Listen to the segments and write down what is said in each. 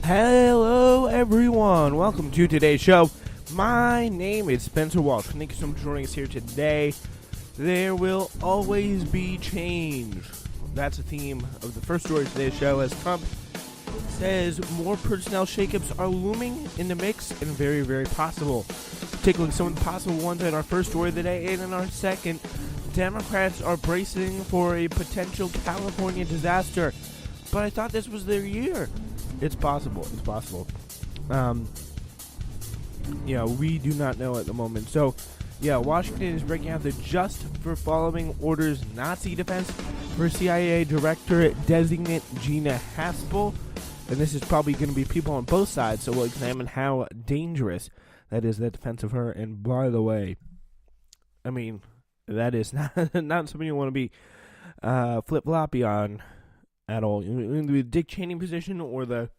Hello, everyone. Welcome to today's show. My name is Spencer Walsh. Thank you so much for joining us here today. There will always be change. That's the theme of the first story of today's show, as Trump says more personnel shakeups are looming in the mix and very, very possible. Take a look at some of the possible ones in our first story of the day, and in our second, Democrats are bracing for a potential California disaster. But I thought this was their year. It's possible. It's possible. We do not know at the moment. So, Washington is breaking out the just for following orders Nazi defense for CIA Director Designate Gina Haspel. And this is probably going to be people on both sides, so we'll examine how dangerous that is, that defense of her. And by the way, I mean, that is not something you want to be flip-floppy on at all. The Dick Cheney position or the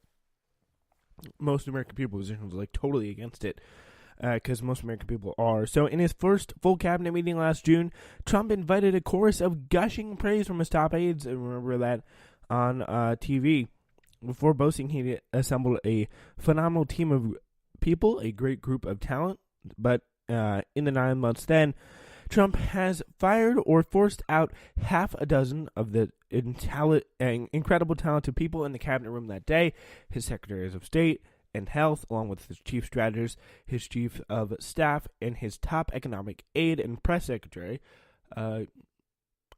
most American people position was like totally against it, because most American people are. So in his first full cabinet meeting last June, Trump invited a chorus of gushing praise from his top aides, and remember that on TV, before boasting he assembled a phenomenal team of people, a great group of talent. But in the 9 months then, Trump has fired or forced out half a dozen of the incredible talented people in the cabinet room that day. His secretaries of state and health, along with his chief strategist, his chief of staff, and his top economic aide and press secretary. I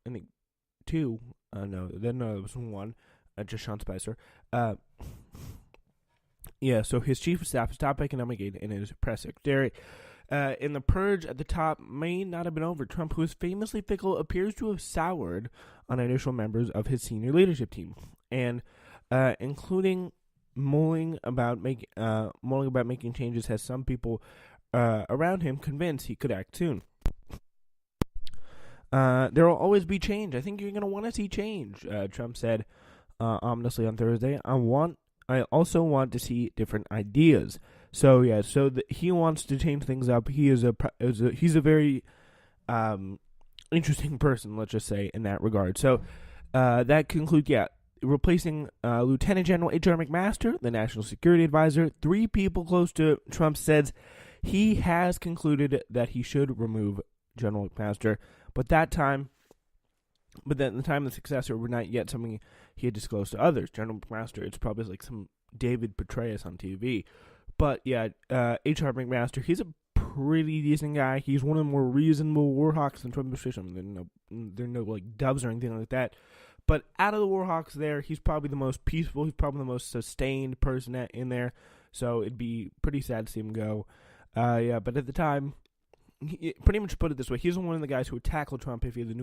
think two. No, there was one. Just Sean Spicer. So his chief of staff, his top economic aide, and his press secretary. In the purge at the top may not have been over. Trump, who is famously fickle, appears to have soured on initial members of his senior leadership team, and including mulling about making changes, has some people around him convinced he could act soon. There will always be change. I think you're going to want to see change, Trump said ominously on Thursday. I also want to see different ideas. So he wants to change things up. He's a very interesting person, let's just say, in that regard. So that concludes, replacing Lieutenant General H.R. McMaster, the National Security Advisor. 3 people close to Trump said he has concluded that he should remove General McMaster, but then the time of the successor were not yet something he had disclosed to others. General McMaster, it's probably like some David Petraeus on TV. But H.R. McMaster, he's a pretty decent guy. He's one of the more reasonable war hawks in Trump administration. There are no like doves or anything like that. But out of the war hawks there, he's probably the most peaceful. He's probably the most sustained person in there. So it'd be pretty sad to see him go. But at the time, he pretty much put it this way: he's one of the guys who would tackle Trump if he had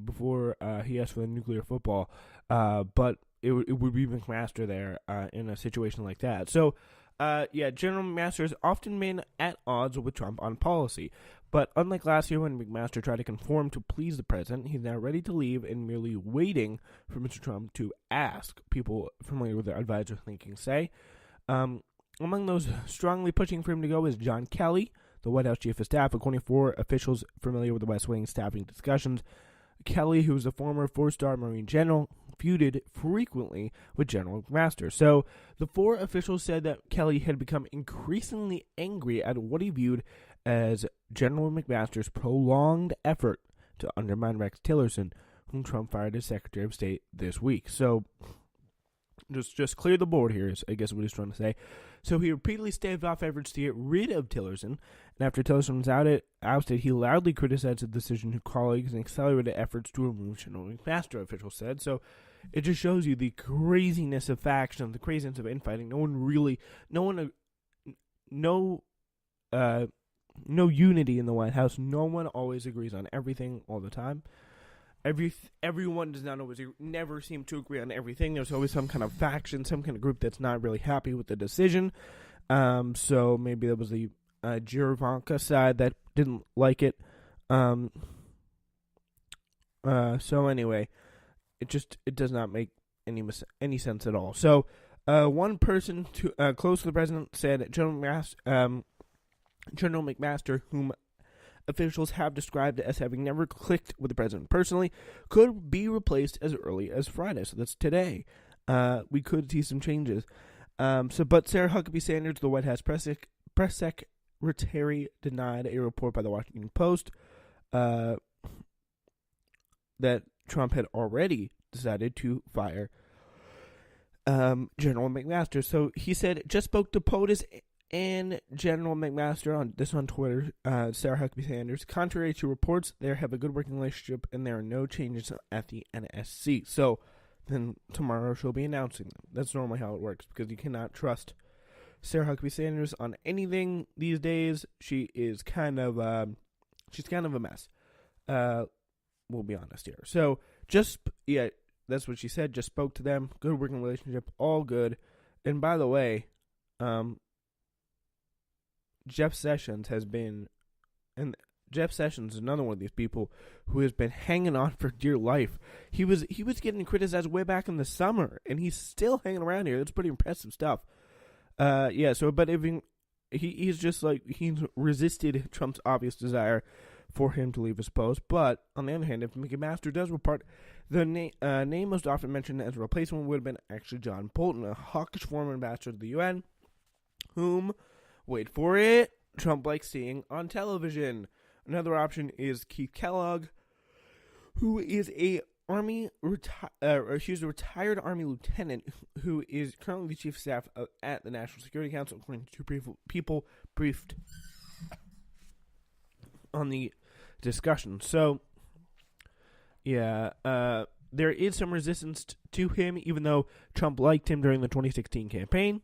before he asked for the nuclear football. But it would be McMaster there in a situation like that. So, General McMaster has often been at odds with Trump on policy. But unlike last year when McMaster tried to conform to please the president, he's now ready to leave and merely waiting for Mr. Trump to ask. People familiar with their advisor thinking say. Among those strongly pushing for him to go is John Kelly, the White House chief of staff, according to 4 officials familiar with the West Wing staffing discussions. Kelly, who is a former 4-star Marine general, feuded frequently with General McMaster. So the 4 officials said that Kelly had become increasingly angry at what he viewed as General McMaster's prolonged effort to undermine Rex Tillerson, whom Trump fired as Secretary of State this week. So just clear the board here, is I guess what he's trying to say. So he repeatedly staved off efforts to get rid of Tillerson, and after Tillerson was ousted, he loudly criticized the decision to colleagues and accelerated efforts to remove General McMaster, officials said. So it just shows you the craziness of factions, the craziness of infighting. No unity in the White House. No one always agrees on everything all the time. Everyone does not always never seem to agree on everything. There's always some kind of faction, some kind of group that's not really happy with the decision. So maybe that was the Giovanka side that didn't like it. So anyway, it does not make any sense at all. So one person close to the president said General McMaster, whom officials have described as having never clicked with the president personally, could be replaced as early as Friday. So that's today. we could see some changes. But Sarah Huckabee Sanders, the White House press secretary, denied a report by the Washington Post that Trump had already decided to fire General McMaster. So he said, just spoke to POTUS and General McMaster on Twitter, Sarah Huckabee Sanders. Contrary to reports, they have a good working relationship and there are no changes at the NSC. So then tomorrow she'll be announcing them. That's normally how it works, because you cannot trust Sarah Huckabee Sanders on anything these days. She is kind of a mess. We'll be honest here. So that's what she said. Just spoke to them. Good working relationship. All good. And by the way, Jeff Sessions is another one of these people who has been hanging on for dear life. He was getting criticized way back in the summer, and he's still hanging around here. That's pretty impressive stuff. But if he's just like, he's resisted Trump's obvious desire for him to leave his post. But on the other hand, if McMaster does report, the name most often mentioned as a replacement would have been actually John Bolton, a hawkish former ambassador to the UN, whom, wait for it, Trump likes seeing on television. Another option is Keith Kellogg, who is a retired Army lieutenant who is currently the chief of staff at the National Security Council, according to people briefed on the discussion. So, there is some resistance to him, even though Trump liked him during the 2016 campaign,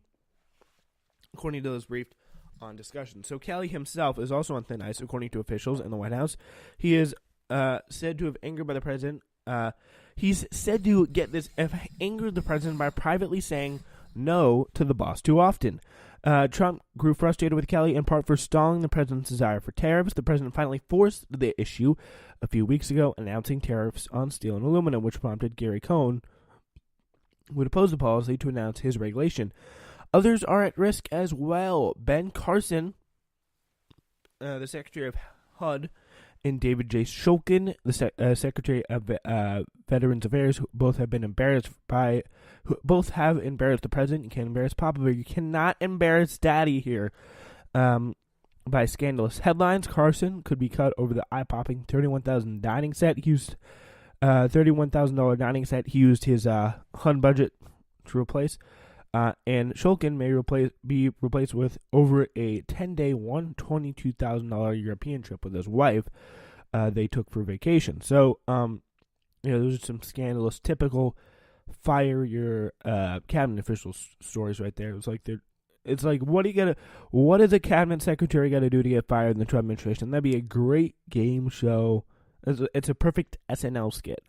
according to those briefed on discussion. So Kelly himself is also on thin ice, according to officials in the White House. He is said to have angered by the president. He's said to have angered the president by privately saying no to the boss too often. Trump grew frustrated with Kelly in part for stalling the president's desire for tariffs. The president finally forced the issue a few weeks ago, announcing tariffs on steel and aluminum, which prompted Gary Cohn, who would oppose the policy, to announce his regulation. Others are at risk as well. Ben Carson, the Secretary of HUD, and David J. Shulkin, the Secretary of Veterans Affairs, who both have embarrassed the president. You can't embarrass Papa, but you cannot embarrass Daddy here. By scandalous headlines. Carson could be cut over the eye-popping $31,000 dining set. He used $31,000 dining set. He used his HUD budget to replace. And Shulkin may be replaced with over a 10-day, $122,000 European trip with his wife they took for vacation. So, those are some scandalous, typical fire your cabinet officials stories right there. It's like, what does a cabinet secretary got to do to get fired in the Trump administration? That'd be a great game show. It's a perfect SNL skit.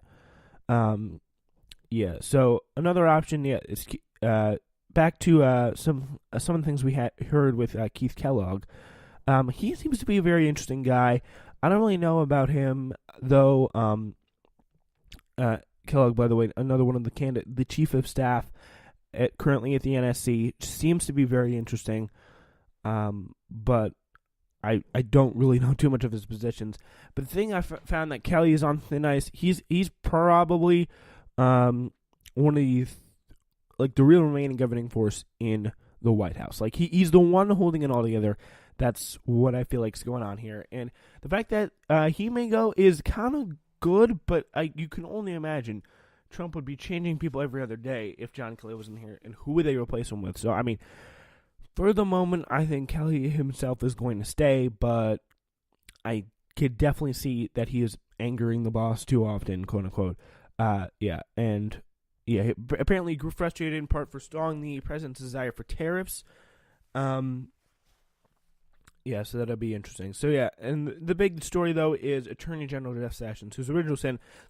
So another option, is back to some of the things we had heard with Keith Kellogg. He seems to be a very interesting guy. I don't really know about him, though. Kellogg, by the way, another one of the chief of staff currently at the NSC, seems to be very interesting. But I don't really know too much of his positions. But the thing I found that Kelly is on thin ice. He's probably one of the the real remaining governing force in the White House. Like he's the one holding it all together. That's what I feel like is going on here. And the fact that he may go is kind of good, but you can only imagine Trump would be changing people every other day if John Kelly wasn't here, and who would they replace him with? So, I mean, for the moment, I think Kelly himself is going to stay, but I could definitely see that he is angering the boss too often, quote unquote. Apparently he grew frustrated in part for stalling the president's desire for tariffs. So that'll be interesting. So, and the big story, though, is Attorney General Jeff Sessions, whose original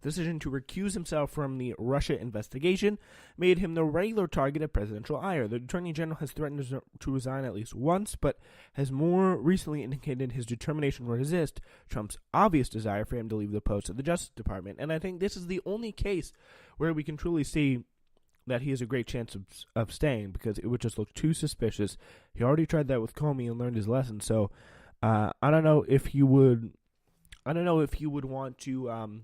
decision to recuse himself from the Russia investigation made him the regular target of presidential ire. The Attorney General has threatened to resign at least once, but has more recently indicated his determination to resist Trump's obvious desire for him to leave the post at the Justice Department. And I think this is the only case where we can truly see that he has a great chance of staying, because it would just look too suspicious. He already tried that with Comey and learned his lesson. So I don't know if he would want to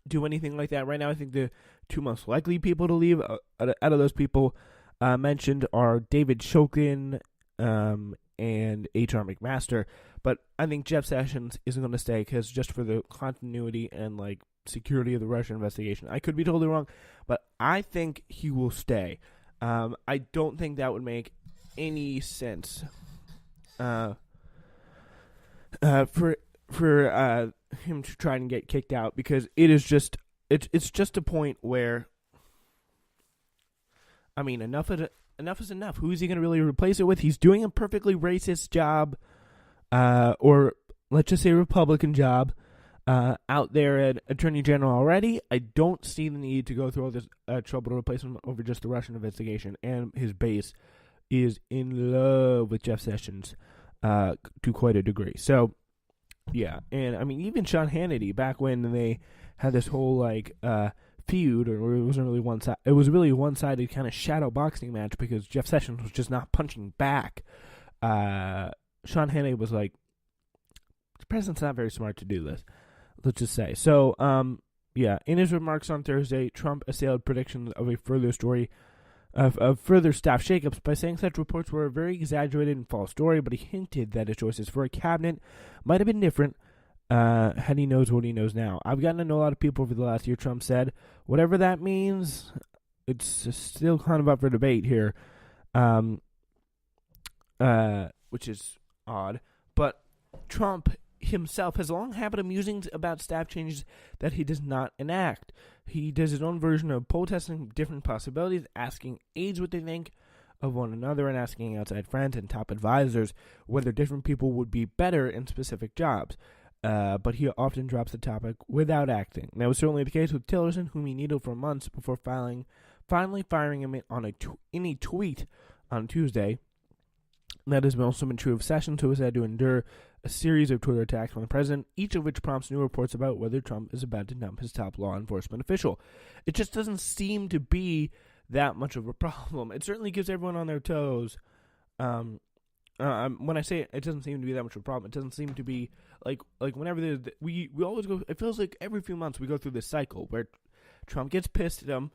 do anything like that right now. I think the two most likely people to leave out of those people mentioned are David Shokin and H.R. McMaster. But I think Jeff Sessions isn't going to stay because just for the continuity and like security of the Russia investigation. I could be totally wrong, but I think he will stay. I don't think that would make any sense for him to try and get kicked out, because it is just it's just a point where, I mean, enough is enough. Who is he going to really replace it with? He's doing a perfectly racist job, or let's just say Republican job, out there at Attorney General already. I don't see the need to go through all this trouble to replace him over just the Russian investigation, and his base is in love with Jeff Sessions to quite a degree. So, yeah, and I mean, even Sean Hannity, back when they had this whole like feud, or it wasn't really it was really a one-sided kind of shadow boxing match because Jeff Sessions was just not punching back. Sean Hannity was like, the president's not very smart to do this, let's just say. So, yeah, in his remarks on Thursday, Trump assailed predictions of a further story of further staff shakeups by saying such reports were a very exaggerated and false story, but he hinted that his choices for a cabinet might have been different had he knows what he knows now. I've gotten to know a lot of people over the last year, Trump said. Whatever that means, it's still kind of up for debate here, which is odd. But Trump himself has a long habit of musings about staff changes that he does not enact. He does his own version of poll testing different possibilities, asking aides what they think of one another and asking outside friends and top advisors whether different people would be better in specific jobs. But he often drops the topic without acting. That was certainly the case with Tillerson, whom he needled for months before finally firing him in a tweet on Tuesday. That has also been true of Sessions, who has had to endure a series of Twitter attacks from the president, each of which prompts new reports about whether Trump is about to dump his top law enforcement official. It just doesn't seem to be that much of a problem. It certainly keeps everyone on their toes. When I say it doesn't seem to be that much of a problem, it doesn't seem to be like whenever we always go. It feels like every few months we go through this cycle where Trump gets pissed at him.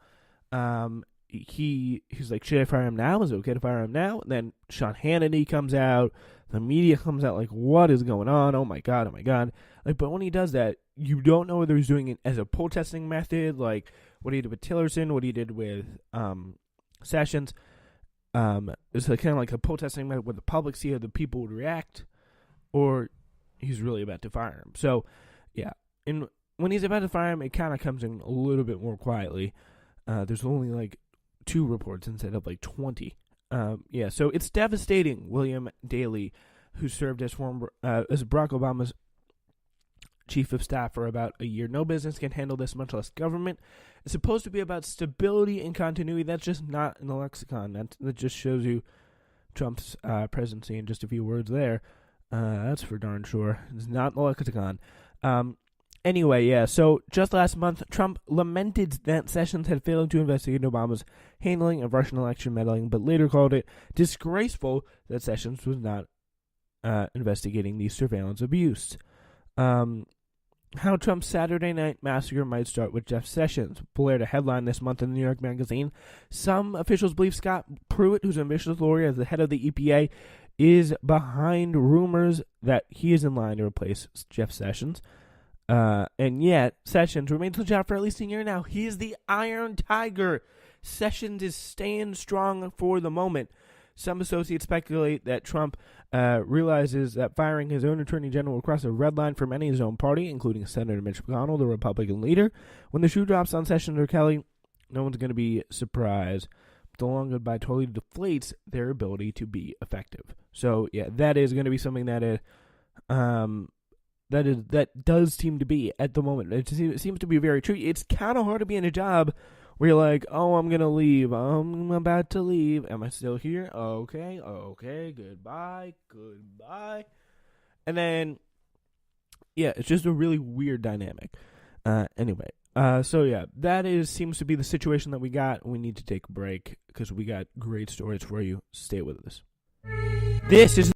He's like, should I fire him now? Is it okay to fire him now? And then Sean Hannity comes out. The media comes out like, what is going on? Oh my god. Like, but when he does that, you don't know whether he's doing it as a poll testing method, like what he did with Tillerson, what he did with Sessions. It's like kind of like a poll testing method where the public see how the people would react, or he's really about to fire him. So, yeah, and when he's about to fire him, it kind of comes in a little bit more quietly. There's only like 2 reports instead of like 20. Yeah, so it's devastating. William Daley, who served as as Barack Obama's chief of staff for about a year. No business can handle this, much less government. It's supposed to be about stability and continuity. That's just not in the lexicon. That just shows you Trump's presidency in just a few words there. That's for darn sure. It's not in the lexicon. Anyway, yeah, so just last month, Trump lamented that Sessions had failed to investigate Obama's handling of Russian election meddling, but later called it disgraceful that Sessions was not investigating the surveillance abuse. How Trump's Saturday Night Massacre might start with Jeff Sessions blared a headline this month in the New York Magazine. Some officials believe Scott Pruitt, who's an ambitious lawyer as the head of the EPA, is behind rumors that he is in line to replace Jeff Sessions. And yet, Sessions remains on the job for at least a year now. He is the Iron Tiger. Sessions is staying strong for the moment. Some associates speculate that Trump realizes that firing his own attorney general will cross a red line for many in his own party, including Senator Mitch McConnell, the Republican leader. When the shoe drops on Sessions or Kelly, no one's going to be surprised. The long goodbye totally deflates their ability to be effective. So, yeah, that is going to be something that that does seem to be at the moment. It seems to be very true. It's kind of hard to be in a job where you're like, oh, I'm going to leave. I'm about to leave. Am I still here? Okay, goodbye. And then, yeah, it's just a really weird dynamic. Anyway, so yeah, that seems to be the situation that we got. We need to take a break because we got great stories for you. Stay with us. This is